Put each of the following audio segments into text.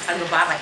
అది బాబాయ్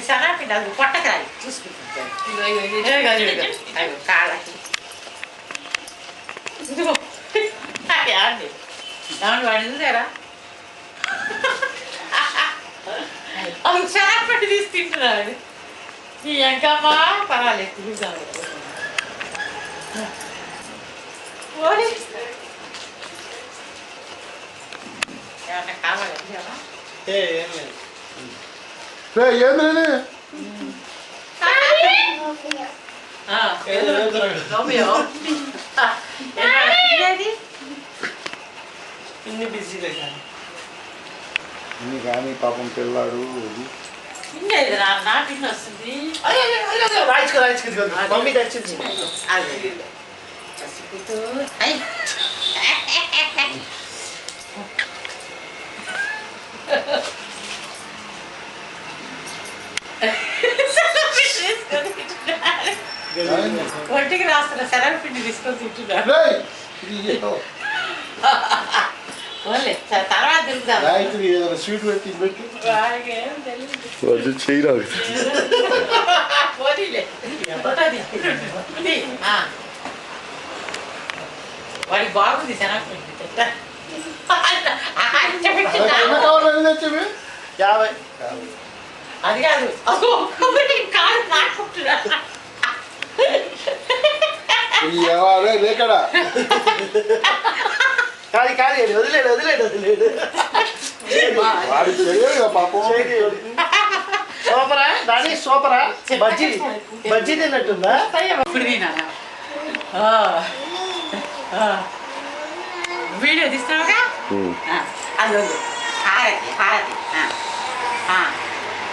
సరాపిండి అది కొట్టకరాలి చూసుకుంటాను కాళ్ళకి వాడిరా అది సరాపట్టి తీసుకుంటున్నాడు ఈ ఎంకమ్మా పర్వాలేదు తీసుకున్నాడు ఏమన్నా కావాలి కానీ పాపం పిల్లాడు నా పిన్ వస్తుంది మమ్మీ తెచ్చింది ఒంటికి రాస్తున్న శనగపిండి తీసుకొని తింటున్నాడు తర్వాత తిరుగుతాం స్వీట్ పెట్టి పెట్టి వాడికి బాగుంది శనగపిండి 50 అది కాదు కాదు నాటుకుంటున్నా లేకడా కాదు కాదు వదిలేడు వదిలేడు వదిలేడు పాపం సూపరా దాని సూపరా బజ్జీ బజ్జీ తిన్నట్టుందా ఇప్పుడు తినా వీడియో తీస్తున్నావుగా అది వద్దు హారతి హారతి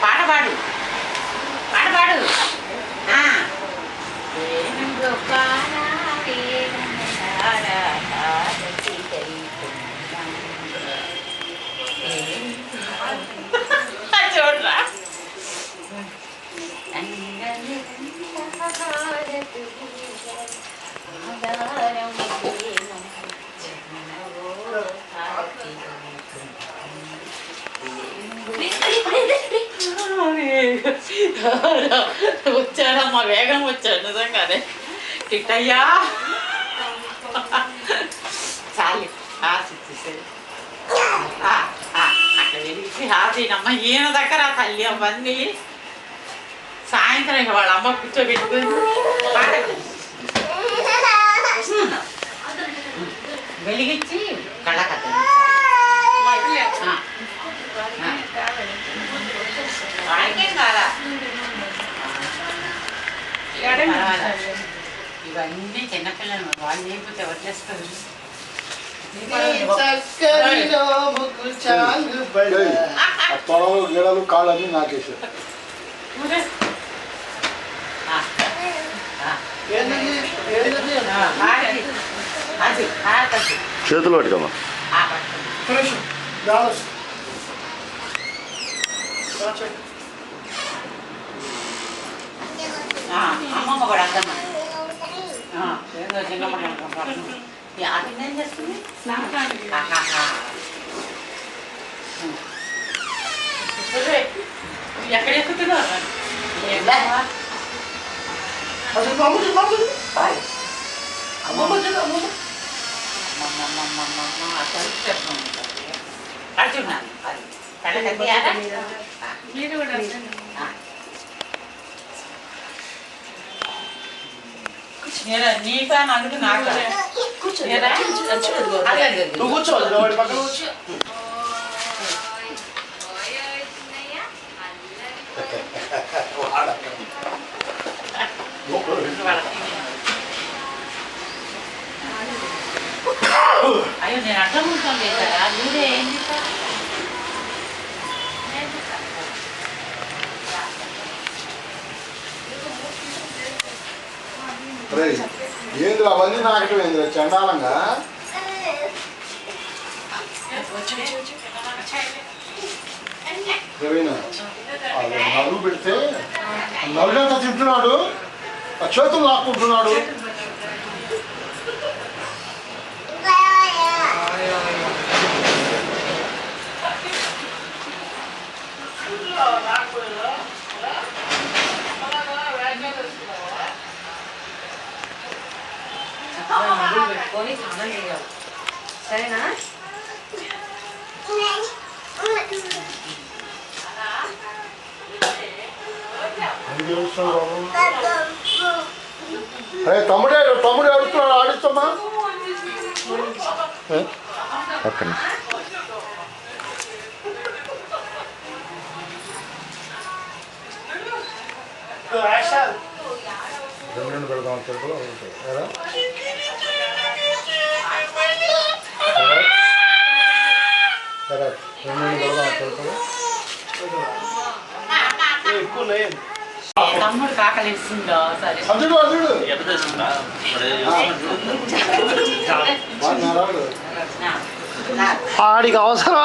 పాట పాడు పాట పాడు చూడరా వచ్చాడమ్మా వేగం వచ్చాడు నిజంగానే కిట్టయ్యా చాలి ఆశించేసేది అట్లా వెలిగించి హాజీనమ్మ ఈయన దగ్గర తల్లి అవన్నీ సాయంత్రం ఇక వాళ్ళ అమ్మ కూర్చోబెట్టుకుని వెలిగించి కళ్ళకత్త ఇవన్నీ చిన్నపిల్లలు వాళ్ళు లేకపోతే ఎవరు చేస్తారు తొడలు గిడలు కాళ్ళని నాకేసారు చేతులు పట్టుకోమా అమ్మమ్మ కూడా అర్థమ్మ చిన్నప్పుడు ఏం చేస్తుంది ఎక్కడ ఎక్కుతున్నారు అర్జున్నాను మీరు కూడా నీకా అందుకు నాకు నువ్వు కూర్చోవద్దు పక్కన కూర్చో అయ్యో నేను అర్థం ఉంటాను లేదా మీరే ఏం చేస్తారు ఏంద్ర అవన్నీ నాకటం ఏంద్ర చండాలంగా ప్రవీణ అది నలుగు పెడితే నలుగంతా తింటున్నాడు, ఆ చేతులు లాక్కుంటున్నాడు. సరేనా? అరే తమ్ముడు అడుగుతున్నాడు, ఆడిస్తామా? ఓకే. రెండు పెడదాం తెలుపులో రెండు పెడదాం తెలుపులో. తమ్ముడు కాకలిస్తుందో సరే అదుడు అదుడు ఆడికి అవసరం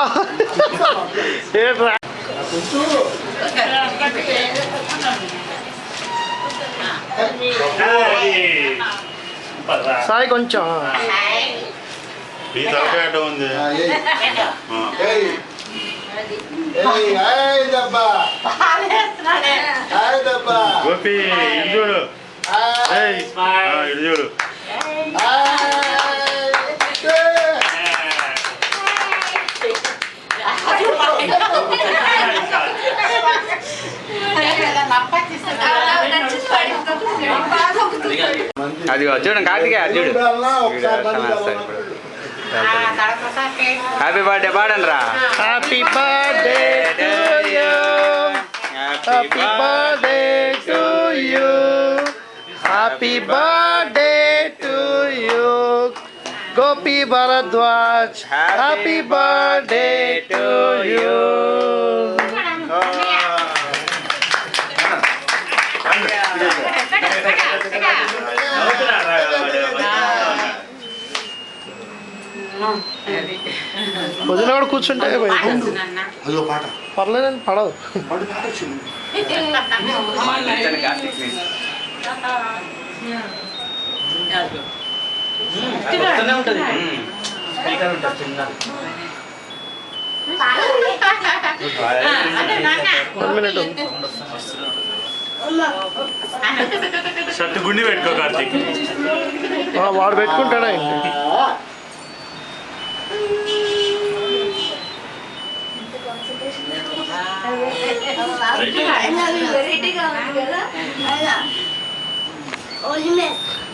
సాయి కొంచెం ఈ తలకాయ ఉంది. గోపి ఇటు చూడు, ఇటు చూడు. అది చూడండి కార్తికేయ చూడు. హ్యాపీ బర్త్డే పాడండి రా. Happy birthday to you, happy birthday to you, happy birthday to you Gopi Bharadwaj, happy birthday to you. వదిన కూడా కూర్చుంటే అదో పాట పర్లేదండి, పడదు. పాట వచ్చింది. కార్తిక్ షర్ట్ గుండి పెట్టుకో కార్తీక్. వాడు పెట్టుకుంటాడా?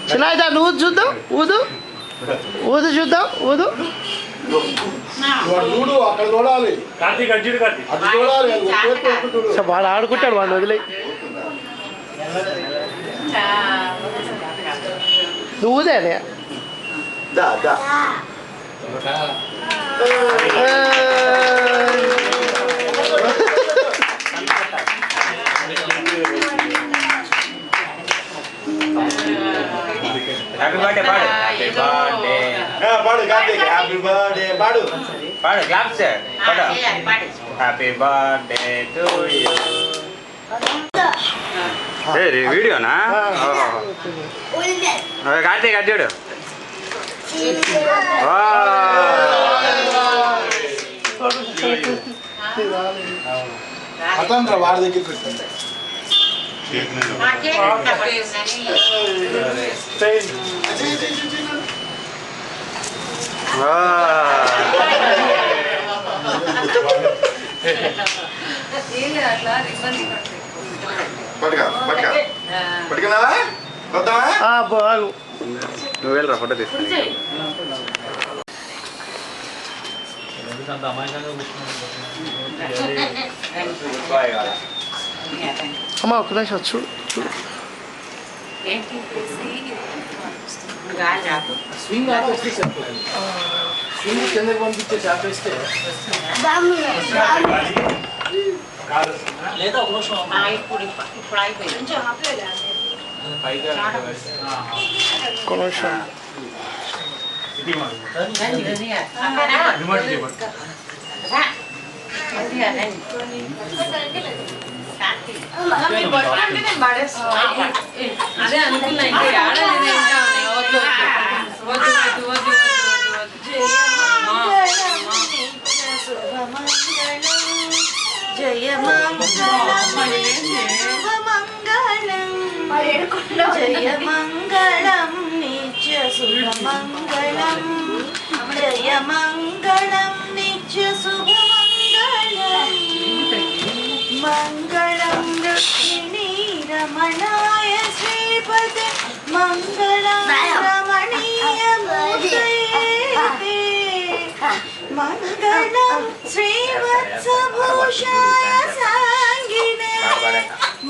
చిన్న నువ్వు చూద్దాం, ఊదు ఊదు చూద్దాం, ఊదు. చూడు అక్కడ చూడాలి, కార్తీక్ అడ్జుడు కార్తీక్. అది చూడాలి. వాడు ఆడుకుంటాడు, వాడిని వదిలే. నువ్వు ఊదే అదే. హ్యాపీ బర్త్డే పాడు. హ్యాపీ బర్త్డే పాడు కార్తీక్, హ్యాపీ బర్త్డే పాడు. పాడు క్లాప్స్ పాడు. Happy birthday to you. వీడియోనా? కార్తీక్ అడ్జుడు. అతంత్ర వాడి దగ్గర పెట్టండి. బాగు నువ్వు వెళ్ళరా ఫోటో తీసుకుని. అమ్మ ఒక నిమిషం చూడు చూడు. స్వింగ్ కిందకి పంపించే చాపేస్తే లేదా ఒక నిమిషం ఇప్పుడు అయిపోయింది. పైగా ఒక నిమిషం. అదే అనుకున్నా ఇంకా ఆడలేదు వద్దు వద్దు వద్దు వద్దు జయ మంగళం నిత్య శుభమంగళం జయ మంగళం నిత్య శుభమంగళం మంగళం రుక్మిణీ రమణాయ శ్రీపదే మంగళం రమణీయ మూర్తయే మంగళం శ్రీవత్సభూషాయ సాంగినే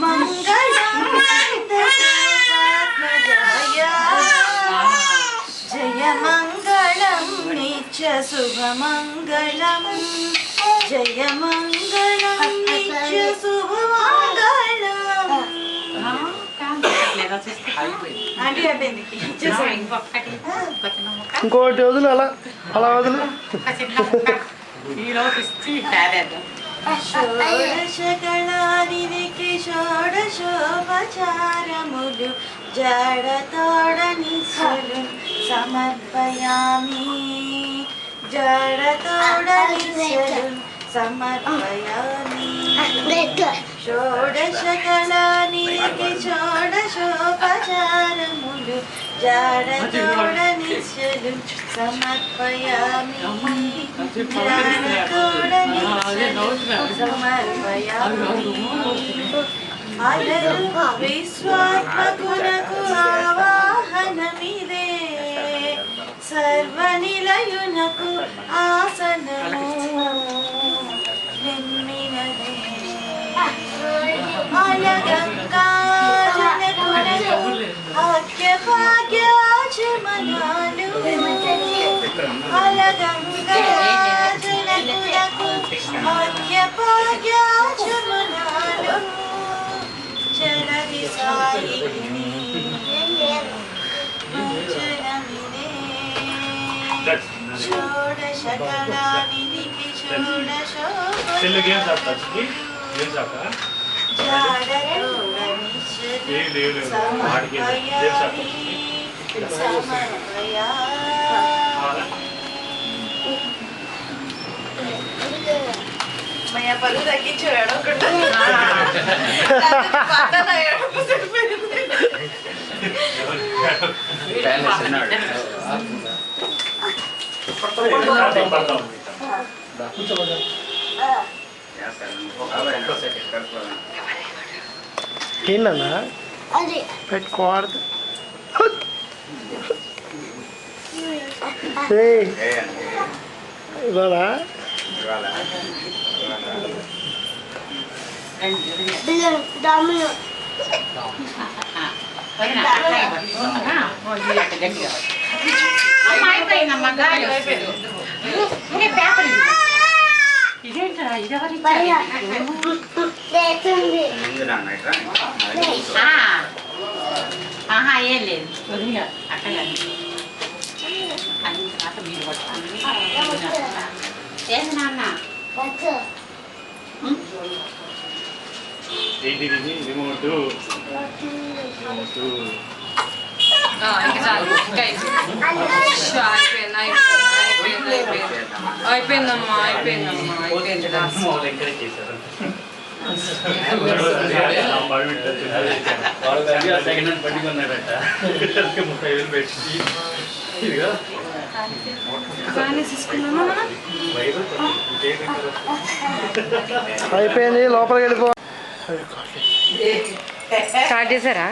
మంగళం నందగోపాత్మజాయ జయ మంగళం నిత్య శుభమంగళం జయ మంగళం నిత్య శుభమంగళం ఇంకోటి వదులు అలా అలా వదులు. షోడశకళానిధికి షోడశోపచారములు జడతోడనిసులు సమర్పయామి జడతోడనిసులు సమర్పయామి షోడశకళానిధికి షోడశోపచారములు జడతోడనిసులు సమర్పయామి అలరు విశ్వాత్మకునకు ఆవాహనమిదే సర్వనిలయునకు ఆసనము నిమ్మినదే అలగంగాజనకునకు అఖ్యభాగ్యాచమనాలు అలగంగాజనకునకు అఖ్యభాగ్యాచమనాలు చరది సాయిని మంచనమిదే షోడశకళానిధికి షోడశోపచారములు పరుగు తగ్గించు ఏడవకుండా ఏంటన్నా పెట్టుకోవద్దు. ఇవాళ ఏం లేదు అక్కడ మీరు ఏది నాన్న ఏంటిది రిమోట్ అయిపోయిందమ్మా సెకండ్ హ్యాండ్ బండి కొన్నాడట 30,000 పెట్టి అయిపోయింది లోపలికి వెళ్ళిపో. స్టార్ట్ చేశారా?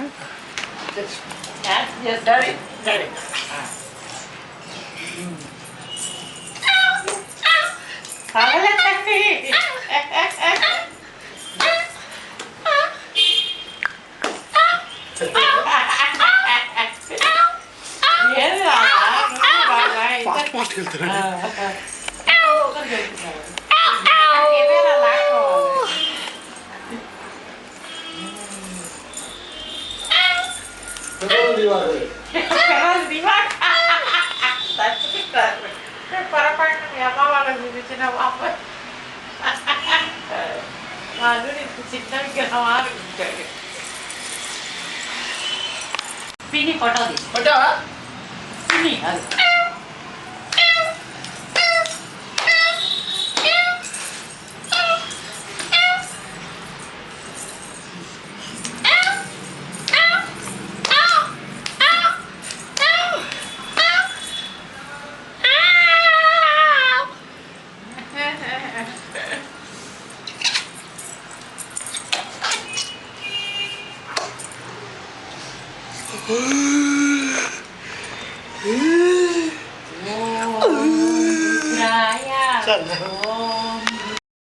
That's అమ్మ వాళ్ళకి చూపించిన అమ్మ వాళ్ళు నీకు చిన్న విగ్రహం అనిపించాడు పిన్ని ఫోటో తీసి కొట్టావా పిన్ని అది Hmm.